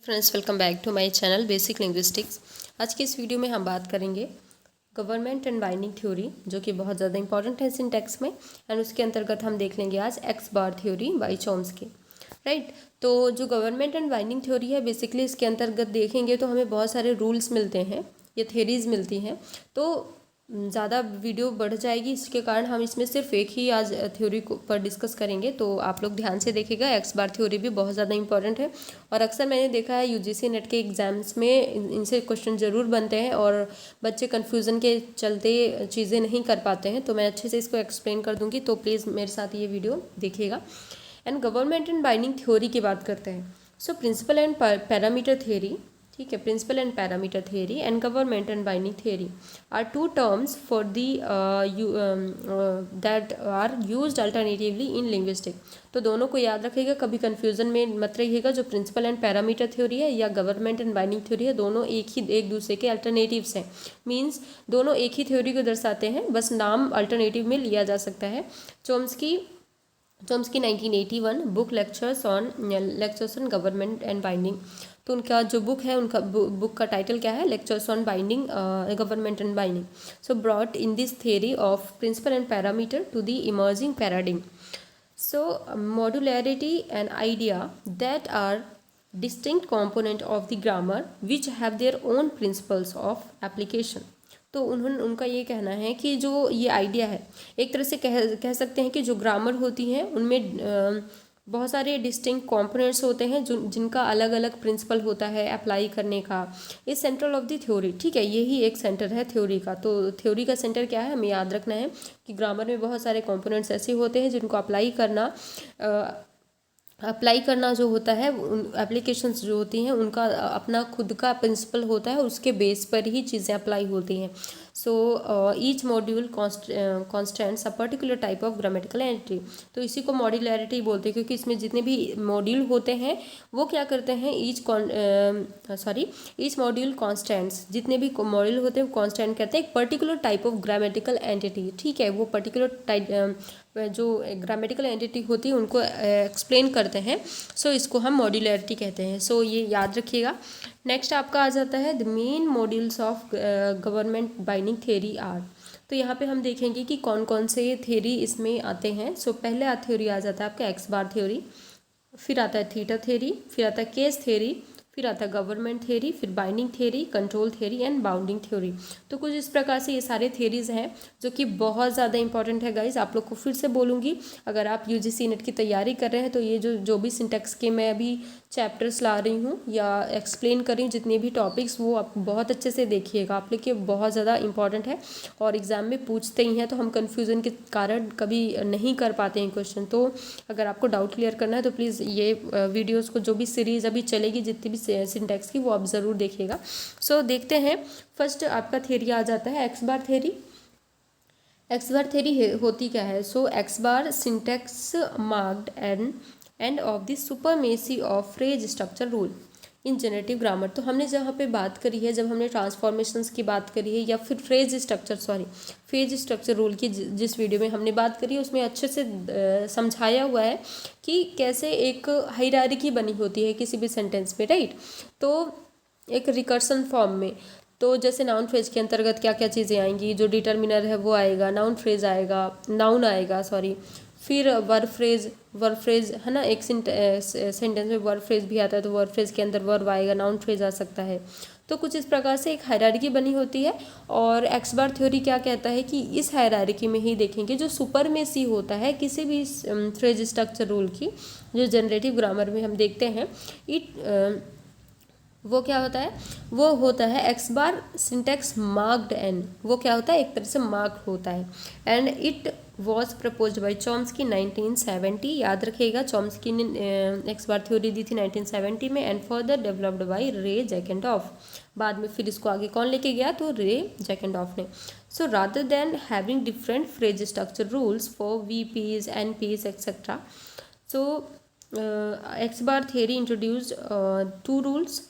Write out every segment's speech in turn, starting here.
Friends, welcome back to my channel basic linguistics. आज की इस वीडियो में हम बात करेंगे गवर्नमेंट एंड बाइंडिंग थ्योरी, जो कि बहुत ज़्यादा इंपॉर्टेंट है सिंटैक्स में। एंड उसके अंतर्गत हम देख लेंगे आज x bar theory by Chomsky. Right, तो जो गवर्नमेंट एंड बाइंडिंग थ्योरी है, बेसिकली इसके अंतर्गत देखेंगे तो हमें बहुत सारे रूल्स मिलते हैं, ये थ्योरीज मिलती हैं। तो ज़्यादा वीडियो बढ़ जाएगी, इसके कारण हम इसमें सिर्फ एक ही आज थ्योरी को पर डिस्कस करेंगे। तो आप लोग ध्यान से देखिएगा, एक्स बार थ्योरी भी बहुत ज़्यादा इंपॉर्टेंट है और अक्सर मैंने देखा है यूजीसी नेट के एग्जाम्स में इनसे क्वेश्चन ज़रूर बनते हैं और बच्चे कन्फ्यूज़न के चलते चीज़ें नहीं कर पाते हैं। तो मैं अच्छे से इसको एक्सप्लेन कर दूँगी, तो प्लीज़ मेरे साथ ये वीडियो देखिएगा। And government and binding theory की बात करते हैं। So principle and parameter theory, ठीक है, principle and parameter theory and government and binding theory are two terms for the that are used alternatively in linguistic. तो दोनों को याद रखिएगा, कभी कंफ्यूजन में मत रहिएगा। जो प्रिंसिपल एंड पैरामीटर थ्योरी है या गवर्नमेंट एंड बाइंडिंग थ्योरी है, दोनों एक दूसरे के अल्टरनेटिव्स हैं। मीन्स दोनों एक ही थ्योरी को दर्शाते हैं, बस नाम अल्टरनेटिव में लिया जा सकता है। Chomsky 1981 book lectures on government and binding. तो उनका जो बुक है, उनका बुक का टाइटल क्या है? Lectures on binding government and binding. So brought in this theory of principle and parameter to the emerging paradigm. So modularity an idea that are distinct component of the grammar which have their own principles of application। तो उनका ये कहना है कि जो ये idea है, एक तरह से कह सकते हैं कि जो ग्रामर होती हैं उनमें बहुत सारे डिस्टिंक्ट कंपोनेंट्स होते हैं जो जिनका अलग अलग प्रिंसिपल होता है अप्लाई करने का। इस सेंट्रल ऑफ द थ्योरी, ठीक है, यही एक सेंटर है थ्योरी का। तो थ्योरी का सेंटर क्या है, हमें याद रखना है कि ग्रामर में बहुत सारे कंपोनेंट्स ऐसे होते हैं जिनको अप्लाई करना जो होता है, उन एप्लीकेशंस जो होती हैं उनका अपना खुद का प्रिंसिपल होता है, उसके बेस पर ही चीज़ें अप्लाई होती हैं। So each module constants a particular type of grammatical entity. तो इसी को मॉड्यूलैरिटी बोलते हैं, क्योंकि इसमें जितने भी मॉड्यूल होते हैं वो क्या करते हैं, ईच मॉड्यूल कॉन्स्टेंट्स, जितने भी मॉड्यूल होते हैं कॉन्स्टेंट कहते हैं एक particular type of grammatical entity. ठीक है, वो पर्टिकुलर टाइप जो ग्रामेटिकल एंटिटी होती है उनको एक्सप्लेन करते हैं। सो इसको हम मॉड्यूलैरिटी कहते हैं। सो ये याद रखिएगा। नेक्स्ट आपका आ जाता है the main modules of government binding theory are. तो यहाँ पे हम देखेंगे कि कौन कौन से थ्योरी इसमें आते हैं। सो पहले थ्योरी आ जाता है आपका एक्स बार थ्योरी, फिर आता है थीटा थ्योरी, फिर आता है केस थ्योरी, फिर आता है गवर्नमेंट थ्योरी, फिर binding theory, control theory and bounding theory. तो कुछ इस प्रकार से ये सारे थ्योरीज हैं जो कि बहुत ज़्यादा इंपॉर्टेंट है गाइज। आप लोग को फिर से बोलूँगी, अगर आप यूजीसी नेट की तैयारी कर रहे हैं तो ये जो भी सिंटैक्स के मैं अभी चैप्टर्स ला रही हूँ या एक्सप्लेन कर रही हूँ, जितने भी टॉपिक्स, वो आप बहुत अच्छे से देखिएगा। आप लोग के बहुत ज़्यादा इंपॉर्टेंट है और एग्ज़ाम में पूछते ही हैं, तो हम कन्फ्यूज़न के कारण कभी नहीं कर पाते हैं क्वेश्चन। तो अगर आपको डाउट क्लियर करना है तो प्लीज़ ये वीडियोज़ को, जो भी सीरीज़ अभी चलेगी जितनी भी सिंटैक्स की, वो आप ज़रूर देखिएगा। सो देखते हैं, फर्स्ट आपका थ्योरी आ जाता है X bar theory. X bar theory होती क्या है? So X bar syntax marked end of the supremacy of phrase structure rule in generative grammar. तो हमने जहाँ पे बात करी है, जब हमने ट्रांसफॉर्मेशंस की बात करी है या फिर फ्रेज स्ट्रक्चर रूल की जिस वीडियो में हमने बात करी है, उसमें अच्छे से समझाया हुआ है कि कैसे एक हायरार्की बनी होती है किसी भी सेंटेंस में, राइट। तो एक रिकर्सन फॉर्म में, तो जैसे नाउन फ्रेज के अंतर्गत क्या क्या चीज़ें आएंगी, जो डिटर्मिनर है वो आएगा, नाउन फ्रेज आएगा, नाउन आएगा, फिर वर्ब फ्रेज है ना, एक सेंटेंस में वर्ब फ्रेज भी आता है, तो वर्ब फ्रेज के अंदर वर्ब आएगा, नाउन फ्रेज आ सकता है। तो कुछ इस प्रकार से एक हायरार्की बनी होती है। और एक्स बार थ्योरी क्या कहता है कि इस हायरार्की में ही देखेंगे जो सुपरमेसी होता है किसी भी फ्रेज स्ट्रक्चर रूल की, जो जनरेटिव ग्रामर में हम देखते हैं, वो क्या होता है? वो होता है X bar syntax marked N. वो क्या होता है? एक तरह से मार्क्ड होता है। And it was proposed by Chomsky 1970। याद रखिएगा, चॉम्स्की ने एक्स बार थ्योरी दी थी 1970 में, एंड फर्दर डेवलप्ड बाय रे जैकेंडॉफ। बाद में फिर इसको आगे कौन लेके गया? तो रे जैकेंडॉफ ने। So rather than having different phrase structure rules for VPs, NPs etcetera, so X bar theory introduced two rules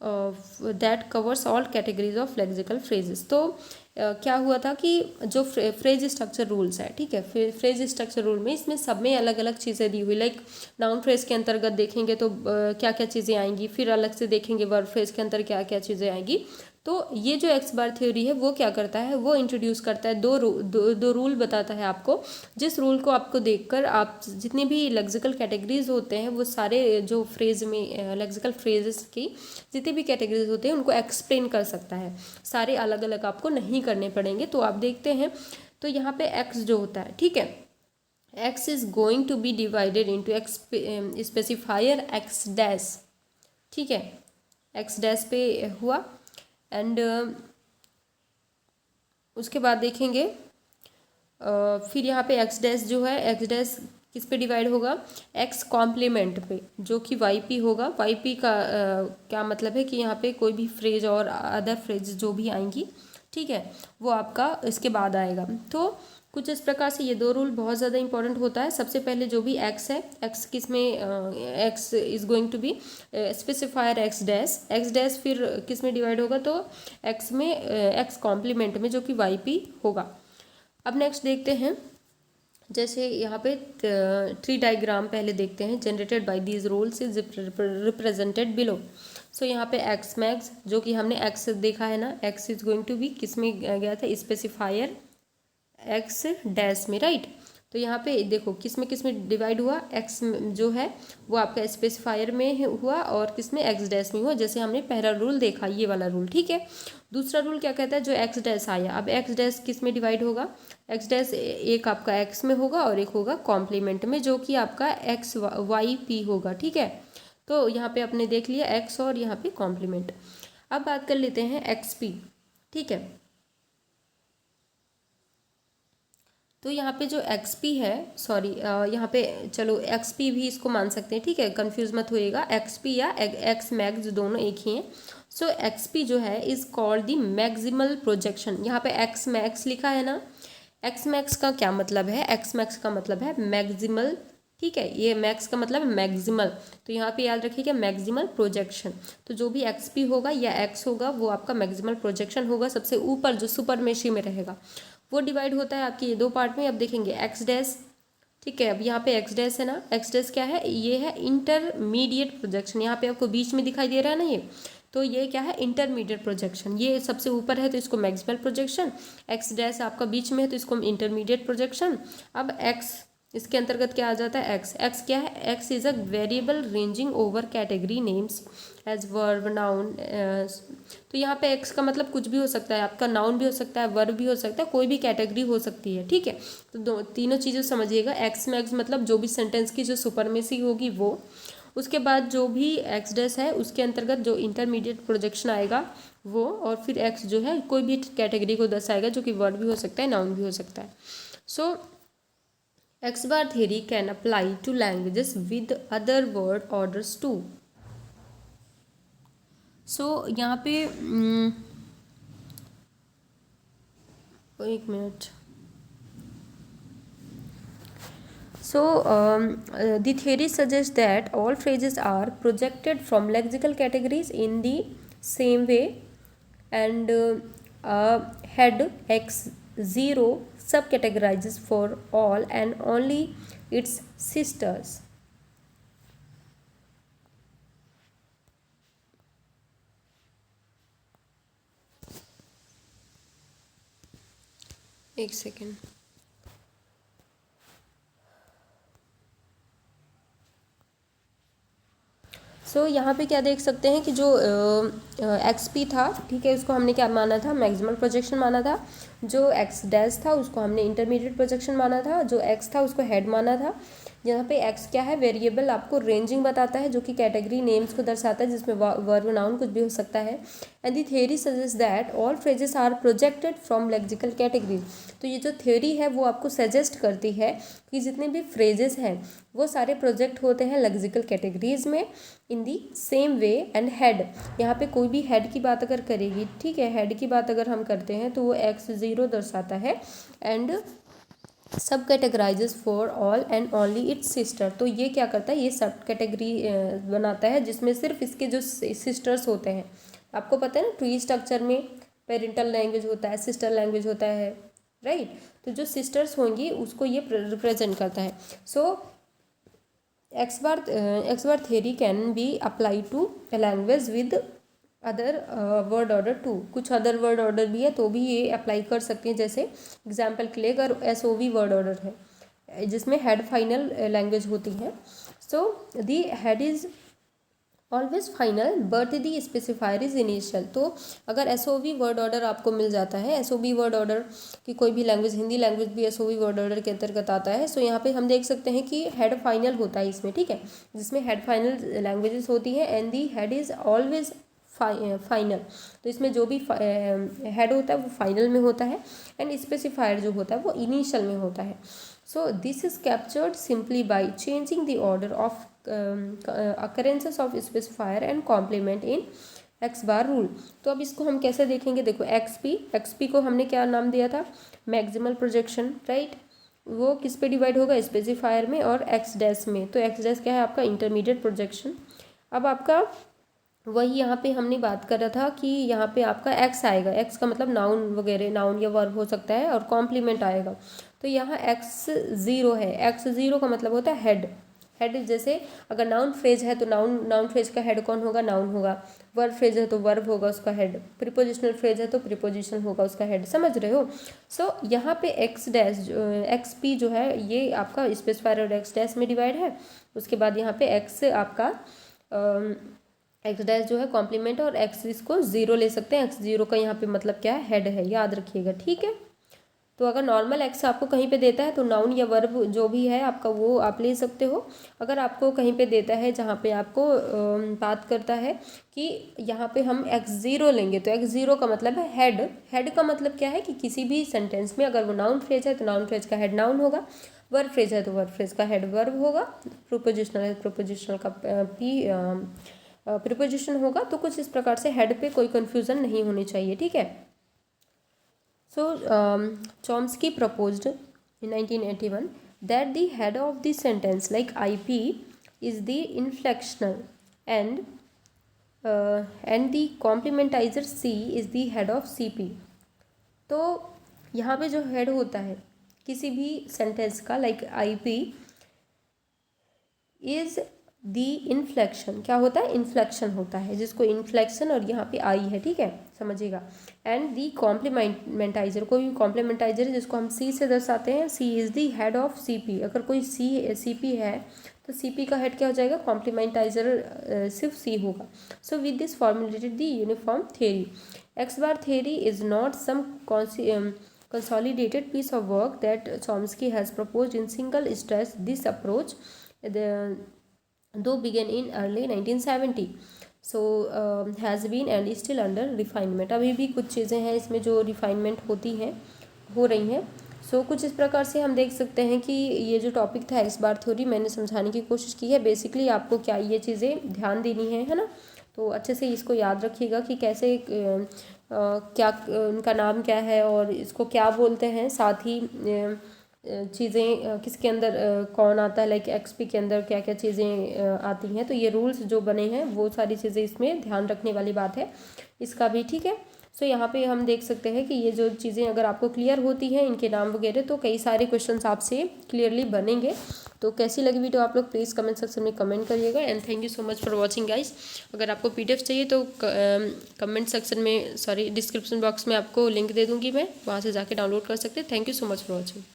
that covers all categories of lexical phrases. तो क्या हुआ था कि जो फ्रेज स्ट्रक्चर रूल्स है, ठीक है, phrase structure rule में इसमें सब में अलग अलग चीज़ें दी हुई, लाइक नाउन फ्रेज के अंतर्गत देखेंगे तो क्या क्या चीज़ें आएंगी, फिर अलग से देखेंगे वर्ब फ्रेज के अंदर क्या क्या चीज़ें आएंगी। तो ये जो एक्स बार थ्योरी है वो क्या करता है, वो इंट्रोड्यूस करता है दो रूल बताता है आपको, जिस रूल को आपको देखकर आप जितनी भी लेक्सिकल कैटेगरीज होते हैं वो सारे जो फ्रेज में लेक्सिकल फ्रेजेस की जितनी भी कैटेगरीज होते हैं उनको एक्सप्लेन कर सकता है। सारे अलग अलग आपको नहीं करने पड़ेंगे। तो आप देखते हैं तो यहाँ पे एक्स जो होता है, ठीक है, X is going to be divided into X specifier X dash, ठीक है, एक्स डैश पे हुआ। एंड उसके बाद देखेंगे फिर यहाँ पे एक्स डैश जो है, एक्स डैश किस पे डिवाइड होगा, एक्स कॉम्प्लीमेंट पे, जो कि वाई पी होगा। वाई पी का क्या मतलब है कि यहाँ पे कोई भी फ्रेज और अदर फ्रेज जो भी आएंगी, ठीक है, वो आपका इसके बाद आएगा। तो कुछ इस प्रकार से ये दो रूल बहुत ज़्यादा इंपॉर्टेंट होता है। सबसे पहले जो भी एक्स है, एक्स किस में, X is going to be specifier X dash फिर किस में डिवाइड होगा, तो एक्स में एक्स कॉम्प्लीमेंट में, जो कि वाई पी होगा। अब नेक्स्ट देखते हैं, जैसे यहाँ पे ट्री डायग्राम पहले देखते हैं, generated by these rules is represented below. So यहाँ पे एक्स मैक्स जो कि हमने एक्स देखा है ना, X is going to be किस में गया था, स्पेसिफायर एक्स डैश में, राइट। तो यहाँ पे देखो किस में डिवाइड हुआ, एक्स जो है वो आपका स्पेसिफायर में हुआ और किस में, एक्स डैश में हुआ, जैसे हमने पहला रूल देखा, ये वाला रूल, ठीक है। दूसरा रूल क्या कहता है, जो एक्स डैश आया, अब एक्स डैश किस में डिवाइड होगा, एक्स डैश एक आपका एक्स में होगा और एक होगा कॉम्प्लीमेंट में, जो कि आपका एक्स वाई पी होगा, ठीक है। तो यहाँ पे आपने देख लिया एक्स और यहाँ पे कॉम्प्लीमेंट। अब बात कर लेते हैं एक्स पी, ठीक है। तो यहाँ पे जो एक्स पी है, सॉरी यहाँ पे चलो एक्स पी भी इसको मान सकते हैं, ठीक है, कंफ्यूज मत होइएगा, एक्स पी या एक्स मैक्स दोनों एक ही हैं। सो एक्स पी जो है is called the maximal projection. यहाँ पे एक्स मैक्स लिखा है ना, एक्स मैक्स का क्या मतलब है, एक्स मैक्स का मतलब है मैक्सिमल, ठीक है, ये मैक्स का मतलब है मैक्सिमल, तो यहाँ पे याद रखिएगा मैक्सिमल प्रोजेक्शन। तो जो भी एक्स पी होगा या एक्स होगा वो आपका मैक्सिमल प्रोजेक्शन होगा, सबसे ऊपर जो सुपरमेशी में रहेगा। वो डिवाइड होता है आपके ये दो पार्ट में। अब देखेंगे एक्स डैश, ठीक है, अब यहाँ पे एक्स डैश है ना, एक्स डैश क्या है, ये है इंटरमीडिएट प्रोजेक्शन, यहाँ पे आपको बीच में दिखाई दे रहा है ना ये, तो ये क्या है, इंटरमीडिएट प्रोजेक्शन। ये सबसे ऊपर है तो इसको मैक्सिमल प्रोजेक्शन, एक्स डैश आपका बीच में है तो इसको इंटरमीडिएट प्रोजेक्शन। अब एक्स इसके अंतर्गत क्या आ जाता है, एक्स, एक्स क्या है, X is a variable ranging over category names as verb noun. तो यहाँ पे एक्स का मतलब कुछ भी हो सकता है, आपका नाउन भी हो सकता है, वर्ब भी हो सकता है, कोई भी कैटेगरी हो सकती है, ठीक है। तो तीनों चीज़ें समझिएगा, एक्स में एक्स मतलब जो भी सेंटेंस की जो सुपरमेसी होगी वो, उसके बाद जो भी एक्स डैश है उसके अंतर्गत जो इंटरमीडिएट प्रोजेक्शन आएगा वो, और फिर एक्स जो है कोई भी कैटेगरी को दर्शाएगा, जो कि वर्ड भी हो सकता है, नाउन भी हो सकता है। So X bar theory can apply to languages with other word orders too. So यहाँ पे एक मिनट। So, the theory suggests that all phrases are projected from lexical categories in the same way, and head X0 subcategorizes for all and only its sisters. एक second. सो यहाँ पे क्या देख सकते हैं कि जो एक्स पी था, ठीक है, उसको हमने क्या माना था, मैक्सिमल प्रोजेक्शन माना था। जो एक्स डैश था उसको हमने इंटरमीडिएट प्रोजेक्शन माना था। जो एक्स था उसको हेड माना था। यहाँ पे एक्स क्या है, वेरिएबल आपको रेंजिंग बताता है, जो कि कैटेगरी नेम्स को दर्शाता है, जिसमें वर्ब नाउन कुछ भी हो सकता है। And the theory suggest that all phrases are projected from lexical categories. तो ये जो थ्योरी है वो आपको सजेस्ट करती है कि जितने भी फ्रेजेस हैं वो सारे प्रोजेक्ट होते हैं लेक्सिकल कैटेगरीज में in the same way. And head, यहाँ पे कोई भी हेड की बात अगर करेगी, ठीक है, हेड की बात अगर हम करते हैं तो वो X0 दर्शाता है। एंड सब categorises for all and only it's sister. तो ये क्या करता है, ये सब कैटेगरी बनाता है जिसमें सिर्फ इसके जो सिस्टर्स होते हैं। आपको पता है ना ट्री स्ट्रक्चर में पेरेंटल लैंग्वेज होता है, सिस्टर लैंग्वेज होता है, राइट। तो जो सिस्टर्स होंगी उसको ये रिप्रेजेंट करता है। So X bar theory can be apply to a language with other word order too. कुछ अदर वर्ड ऑर्डर भी है तो भी ये अप्लाई कर सकते हैं। जैसे एग्जाम्पल के लिए अगर SOV वर्ड ऑर्डर है जिसमें हेड फाइनल लैंग्वेज होती है, so the head is always final but the specifier is initial. तो अगर SOV वर्ड ऑर्डर आपको मिल जाता है, SOV वर्ड ऑर्डर की कोई भी लैंग्वेज, हिंदी लैंग्वेज भी SOV वर्ड ऑर्डर के अंतर्गत आता है। सो यहाँ पे हम देख सकते हैं कि हेड फाइनल होता है इसमें, ठीक है, जिसमें हेड फाइनल लैंग्वेजेस होती है and the head is always final. तो इसमें जो भी हेड होता है वो फाइनल में होता है एंड स्पेसिफायर जो होता है वो इनिशियल में होता है। So this is captured simply by changing the order of occurrences of specifier and complement in x bar rule. तो अब इसको हम कैसे देखेंगे, देखो एक्सपी को हमने क्या नाम दिया था, मैक्सिमल प्रोजेक्शन, राइट। वो किस पे डिवाइड होगा, स्पेसिफायर में और एक्स डैश में। तो एक्स डैश क्या है आपका इंटरमीडिएट प्रोजेक्शन। अब आपका वही यहाँ पे हमने बात कर रहा था कि यहाँ पे आपका एक्स आएगा, एक्स का मतलब नाउन वगैरह, नाउन या वर्ब हो सकता है, और कॉम्प्लीमेंट आएगा। तो यहाँ X0 है, X0 का मतलब होता है हेड। हेड जैसे अगर नाउन फ्रेज है तो नाउन फ्रेज का हेड कौन होगा, नाउन होगा। वर्ब फ्रेज है तो वर्ब होगा उसका हेड। प्रीपोजिशनल फ्रेज है तो प्रीपोजिशन होगा उसका हेड, समझ रहे हो। सो यहाँ पे एक्स डैश XP जो है ये आपका स्पेसिफायर और एक्स डैश में डिवाइड है। उसके बाद यहाँ पे एक्स आपका एक्स डैश जो है कॉम्प्लीमेंट, और एक्स इसको 0 ले सकते हैं। X0 का यहाँ पे मतलब क्या है, हेड है, याद रखिएगा, ठीक है। तो अगर नॉर्मल एक्स आपको कहीं पे देता है तो नाउन या वर्ब जो भी है आपका वो आप ले सकते हो। अगर आपको कहीं पे देता है जहाँ पे आपको बात करता है कि यहाँ पे हम X0 लेंगे, तो X0 का मतलब है हेड। हेड का मतलब क्या है कि किसी भी सेंटेंस में अगर वो नाउन फ्रेज है तो नाउन फ्रेज का हेड नाउन होगा, वर्ब फ्रेज है तो वर्ब फ्रेज का हेड वर्ब होगा, प्रीपोजिशनल है प्रीपोजिशनल का प्रीपोजिशन होगा। तो कुछ इस प्रकार से हेड पे कोई कन्फ्यूज़न नहीं होनी चाहिए, ठीक है। So Chomsky proposed in 1981 that the head of the sentence like IP is the inflectional and the complementizer C is the head of CP। तो यहाँ पे जो हेड होता है किसी भी सेंटेंस का like IP is the inflection, क्या होता है, इन्फ्लेक्शन होता है, जिसको इन्फ्लेक्शन और यहाँ पे आई है, ठीक है, समझिएगा। एंड दी कॉम्प्लीमेंटाइजर, कोई भी कॉम्प्लीमेंटाइजर है जिसको हम C से दर्शाते हैं, C is the head of CP। अगर कोई CP है तो CP का हेड क्या हो जाएगा, कॉम्प्लीमेंटाइजर सिर्फ C होगा। So with this formulated the uniform theory. X bar theory is not some consolidated piece of work that Chomsky has proposed in single stress. This approach though began in early 1970 so has been and is still under refinement। अभी भी कुछ चीज़ें हैं इसमें जो refinement हो रही हैं। सो कुछ इस प्रकार से हम देख सकते हैं कि ये जो टॉपिक था एक्स बार थ्योरी मैंने समझाने की कोशिश की है। बेसिकली आपको क्या ये चीज़ें ध्यान देनी है ना, तो अच्छे से इसको याद रखिएगा कि कैसे क्या उनका नाम क्या है और इसको क्या बोलते हैं, साथ ही चीज़ें किसके अंदर कौन आता है, लाइक एक्सपी के अंदर क्या क्या चीज़ें आती हैं। तो ये रूल्स जो बने हैं वो सारी चीज़ें इसमें ध्यान रखने वाली बात है इसका भी, ठीक है। सो यहाँ पे हम देख सकते हैं कि ये जो चीज़ें अगर आपको क्लियर होती हैं इनके नाम वगैरह, तो कई सारे क्वेश्चंस आपसे क्लियरली बनेंगे। तो कैसी लगी वीडियो आप लोग प्लीज़ कमेंट सेक्शन में कमेंट करिएगा। And thank you so much for watching guys. अगर आपको PDF चाहिए तो कमेंट सेक्शन में डिस्क्रिप्शन बॉक्स में आपको लिंक दे दूँगी मैं, वहाँ से जाके डाउनलोड कर सकते हैं। Thank you so much for watching.